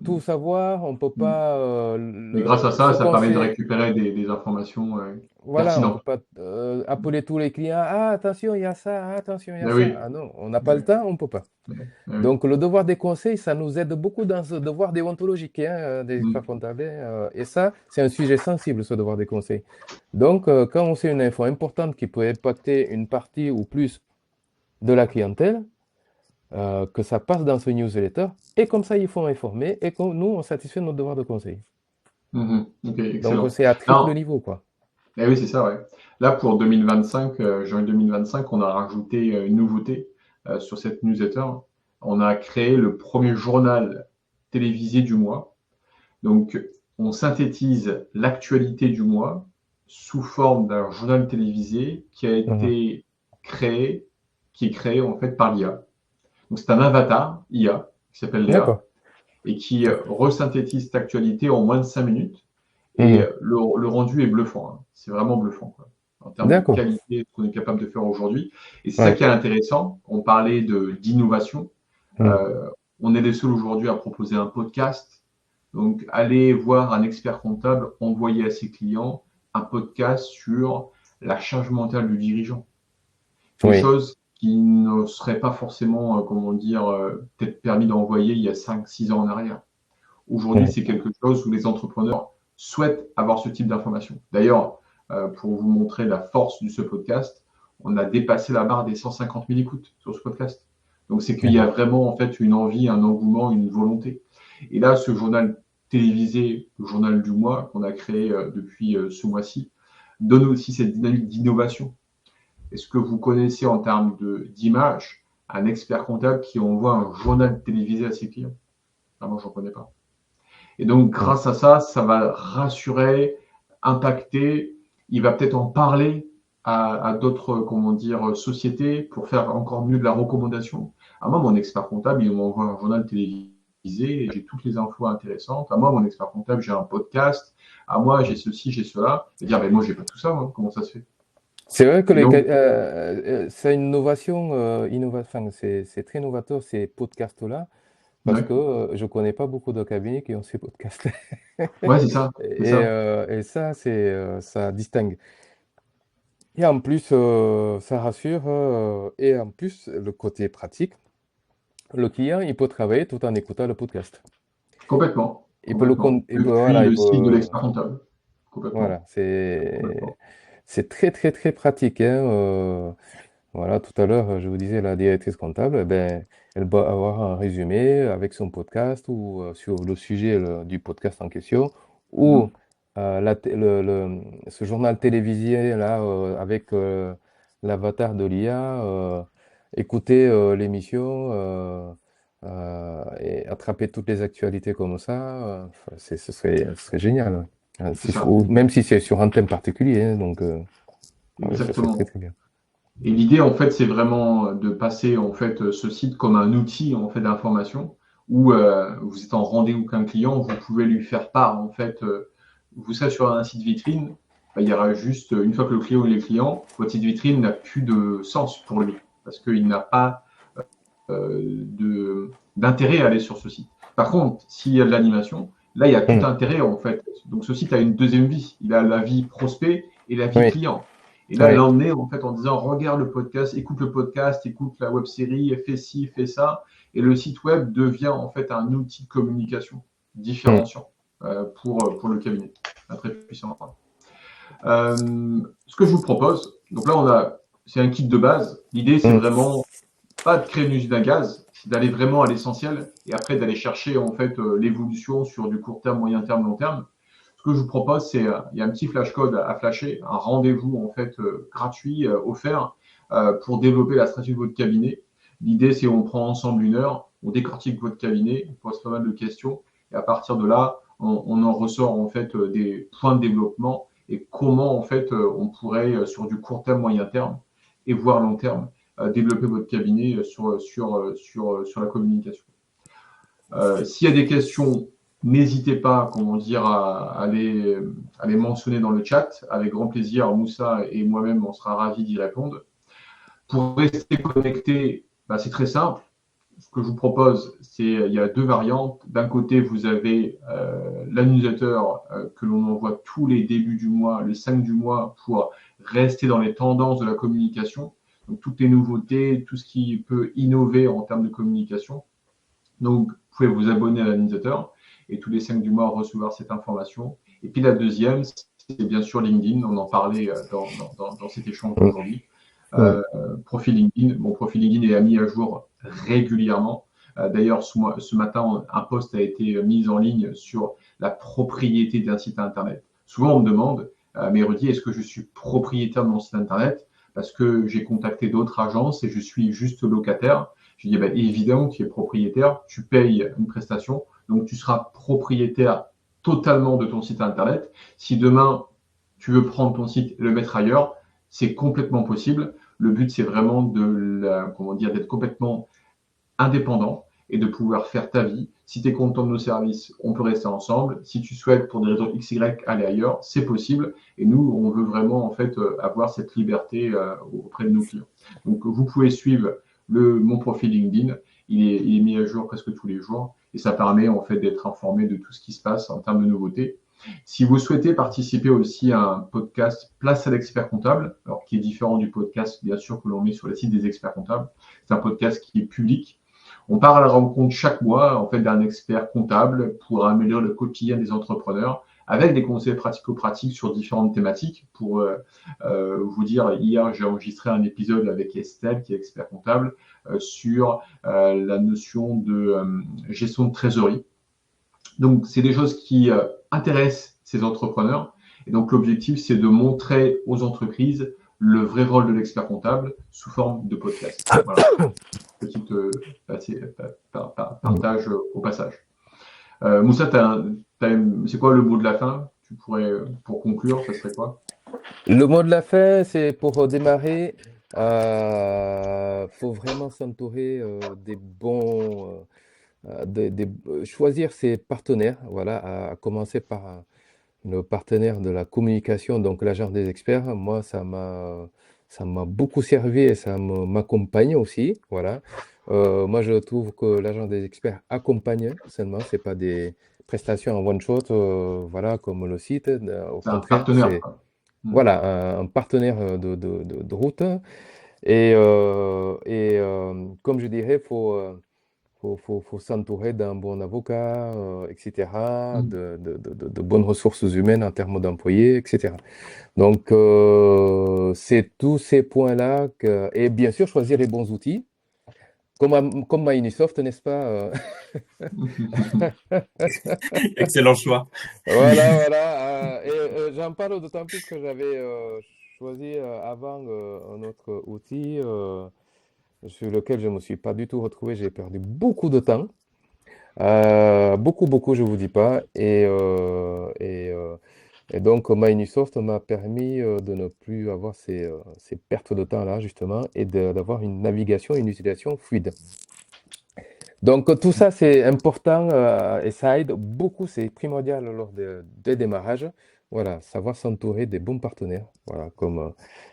tout savoir, on peut pas Mais grâce à ça, ce ça qu'on permet de sait. récupérer des informations Voilà, on peut pertinentes. pas appeler tous les clients. Ah, attention, il y a ça. Ah, attention, il y a Mais ça. oui. Ah non, on n'a pas le temps, on peut pas. Mais oui. Donc, le devoir des conseils, ça nous aide beaucoup dans ce devoir déontologique hein, des experts Mm. comptables. Et ça, c'est un sujet sensible, ce devoir des conseils. Donc, quand on sait une info importante qui peut impacter une partie ou plus de la clientèle, que ça passe dans ce newsletter, et comme ça, ils font informer, et que nous, on satisfait notre devoir de conseil. Mhm. Ok, Donc, excellent. c'est à triple Non, niveau, quoi. eh oui, c'est ça, ouais. Là, pour 2025, juin 2025, on a rajouté une nouveauté sur cette newsletter. On a créé le premier journal télévisé du mois. Donc, on synthétise l'actualité du mois sous forme d'un journal télévisé qui a Mhm. été créé, qui est créé en fait par l'IA. Donc, c'est un avatar IA qui s'appelle Léa D'accord. et qui resynthétise cette actualité en moins de 5 minutes. Et Mhm. le rendu est bluffant, hein. C'est vraiment bluffant, quoi, en termes de D'accord. qualité de ce qu'on est capable de faire aujourd'hui. Et c'est ça Ouais. qui est intéressant. On parlait d'innovation. Mhm. Euh, on est les seuls aujourd'hui à proposer un podcast. Donc, allez voir un expert comptable envoyer à ses clients un podcast sur la charge mentale du dirigeant. Des Oui. choses qui ne seraient pas forcément, comment dire, peut-être permis d'envoyer il y a 5, 6 ans en arrière. Aujourd'hui, Mhm. c'est quelque chose où les entrepreneurs souhaitent avoir ce type d'information. D'ailleurs, pour vous montrer la force de ce podcast, on a dépassé la barre des 150 000 écoutes sur ce podcast. Donc, c'est qu'il y a Mhm. vraiment en fait une envie, un engouement, une volonté. Et là, ce journal télévisé, le journal du mois qu'on a créé depuis ce mois-ci, donne aussi cette dynamique d'innovation. Est-ce que vous connaissez en termes d'image un expert comptable qui envoie un journal télévisé à ses clients? Ah, moi, je n'en connais pas. Et donc, Mhm. grâce à ça, ça va rassurer, impacter. Il va peut-être en parler à d'autres, comment dire, sociétés pour faire encore mieux de la recommandation. À moi, mon expert comptable, il m'envoie un journal télévisé et j'ai toutes les infos intéressantes. À moi, mon expert comptable, j'ai un podcast. À moi, j'ai ceci, j'ai cela. Et dire, ben moi, j'ai pas tout ça, moi. Comment ça se fait? C'est vrai que Et donc, c'est une innovation, enfin, c'est très novateur ces podcasts-là, parce ouais, que je connais pas beaucoup de cabinets qui ont ces podcasts. ouais, c'est ça, c'est ça. Et ça, ça distingue. Et en plus, ça rassure, et en plus, le côté pratique, le client, il peut travailler tout en écoutant le podcast. Complètement, Il peut complètement. Depuis voilà, il le site de peut, l'expert comptable. voilà, Complètement, complètement. c'est très, très, très pratique, hein, voilà, tout à l'heure, je vous disais, la directrice comptable, eh ben, elle va avoir un résumé avec son podcast ou sur le sujet du podcast en question, ou Mhm. ce journal télévisé là avec l'avatar de l'IA, écouter l'émission et attraper toutes les actualités comme ça, enfin, ce serait génial. Ouais. C'est ça, Même si c'est sur un thème particulier, hein, donc ouais, ça serait très exactement. très bien. Et l'idée, en fait, c'est vraiment de passer en fait ce site comme un outil en fait d'information où vous êtes en rendez-vous qu'un client, vous pouvez lui faire part en fait. Vous serez sur un site vitrine, bah, il y aura juste une fois que le client il est client, votre site vitrine n'a plus de sens pour lui parce qu'il n'a pas d'intérêt à aller sur ce site. Par contre, s'il y a de l'animation, là, il y a tout Hmm. intérêt en fait. Donc ce site a une deuxième vie. Il a la vie prospect et la vie Oui, client. Et là, oui. l'emmener en fait en disant regarde le podcast, écoute la web série, fais ci, fais ça. Et le site web devient en fait un outil de communication Hmm. différenciant pour le cabinet. Un très puissant. Ce que je vous propose, donc là, c'est un kit de base. L'idée, c'est Hmm. vraiment pas de créer une usine à gaz, c'est d'aller vraiment à l'essentiel et après d'aller chercher en fait l'évolution sur du court terme, moyen terme, long terme. Ce que je vous propose, c'est il y a un petit flash code à flasher, un rendez-vous en fait gratuit offert pour développer la stratégie de votre cabinet. L'idée, c'est on prend ensemble 1 heure, on décortique votre cabinet, on pose pas mal de questions et à partir de là, on en ressort en fait des points de développement et comment en fait on pourrait sur du court terme, moyen terme et voire long terme développer votre cabinet sur la communication. S'il y a des questions, n'hésitez pas, à les mentionner dans le chat. Avec grand plaisir, Moussa et moi-même, on sera ravis d'y répondre. Pour rester connecté, c'est très simple. Ce que je vous propose, il y a 2 variantes. D'un côté, vous avez la newsletter que l'on envoie tous les débuts du mois, le 5 du mois, pour rester dans les tendances de la communication. Donc, toutes les nouveautés, tout ce qui peut innover en termes de communication. Donc, vous pouvez vous abonner à la newsletter et tous les 5 du mois recevoir cette information. Et puis la deuxième, c'est bien sûr LinkedIn. On en parlait dans cet échange aujourd'hui. Profil LinkedIn. Mon profil LinkedIn est mis à jour régulièrement. D'ailleurs, ce matin, un post a été mis en ligne sur la propriété d'un site internet. Souvent, on me demande, mais Rudy, est-ce que je suis propriétaire de mon site internet? Parce que j'ai contacté d'autres agences et je suis juste locataire. Je dis, évidemment, tu es propriétaire, tu payes une prestation, donc tu seras propriétaire totalement de ton site internet. Si demain, tu veux prendre ton site et le mettre ailleurs, c'est complètement possible. Le but, c'est vraiment d'être complètement indépendant et de pouvoir faire ta vie. Si tu es content de nos services, on peut rester ensemble. Si tu souhaites, pour des raisons XY, aller ailleurs, c'est possible. Et nous, on veut vraiment avoir cette liberté auprès de nos clients. Donc, vous pouvez suivre mon profil LinkedIn. Il est mis à jour presque tous les jours et ça permet d'être informé de tout ce qui se passe en termes de nouveautés. Si vous souhaitez participer aussi à un podcast Place à l'expert comptable, alors qui est différent du podcast bien sûr que l'on met sur le site des experts comptables, c'est un podcast qui est public. On part à la rencontre chaque mois d'un expert comptable pour améliorer le quotidien des entrepreneurs avec des conseils pratico-pratiques sur différentes thématiques. Pour vous dire, hier, j'ai enregistré un épisode avec Estelle, qui est expert comptable, sur la notion de gestion de trésorerie. Donc, c'est des choses qui intéressent ces entrepreneurs. Et donc, l'objectif, c'est de montrer aux entreprises le vrai rôle de l'expert comptable sous forme de podcast. Voilà. Petite partage au passage. Moussa, c'est quoi le mot de la fin? Tu pourrais, pour conclure, ça serait quoi? Le mot de la fin, c'est pour démarrer, faut vraiment s'entourer des bons, choisir ses partenaires, voilà, à commencer par le partenaire de la communication, donc l'agent des experts. Moi, ça m'a beaucoup servi et ça m'accompagne aussi, voilà. Moi, je trouve que l'agent des experts accompagne seulement, c'est pas des prestations en one shot, voilà, comme le site. Au C'est un contraire, partenaire. c'est voilà, un partenaire de route. Et comme je dirais, faut s'entourer d'un bon avocat, etc., de bonnes ressources humaines en termes d'employés, etc. Donc, c'est tous ces points-là et bien sûr, choisir les bons outils. Comme Microsoft, n'est-ce pas? Excellent choix. Voilà. Et j'en parle d'autant plus que j'avais choisi avant un autre outil sur lequel je ne me suis pas du tout retrouvé. J'ai perdu beaucoup de temps. Beaucoup, je vous dis pas. Et donc, Microsoft m'a permis de ne plus avoir ces pertes de temps-là, justement, et d'avoir une navigation, une utilisation fluide. Donc, tout ça, c'est important et ça aide beaucoup, c'est primordial lors des démarrages. Voilà, savoir s'entourer des bons partenaires, voilà, comme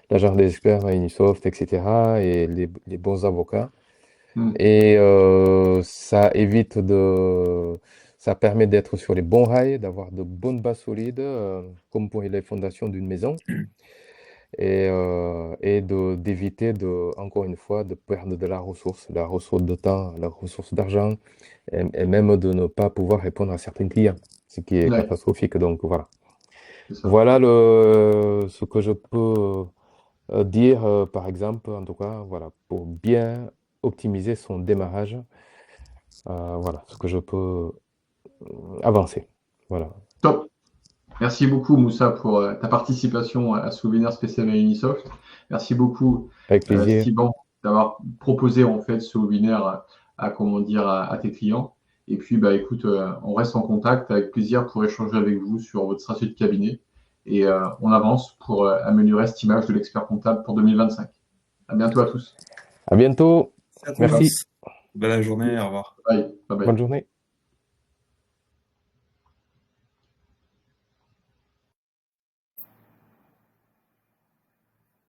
l'agent des experts, Microsoft, etc., et les bons avocats. Et ça permet d'être sur les bons rails, d'avoir de bonnes bases solides, comme pour les fondations d'une maison, et d'éviter encore une fois, de perdre de la ressource de temps, la ressource d'argent, et même de ne pas pouvoir répondre à certains clients, ce qui est catastrophique. Donc voilà. Voilà ce que je peux dire, par exemple, en tout cas, voilà, pour bien optimiser son démarrage. Voilà ce que je peux avancer. Voilà. Top. Merci beaucoup, Moussa, pour ta participation à ce webinaire spécial à Unisoft. Merci beaucoup, Avec plaisir. Siban, d'avoir proposé ce webinaire à tes clients. Et puis, écoute, on reste en contact avec plaisir pour échanger avec vous sur votre stratégie de cabinet. Et on avance pour améliorer cette image de l'expert comptable pour 2025. À bientôt à tous. À bientôt. Merci à tous. Merci. Bonne journée, au revoir. Bye. Bye bye. Bonne journée.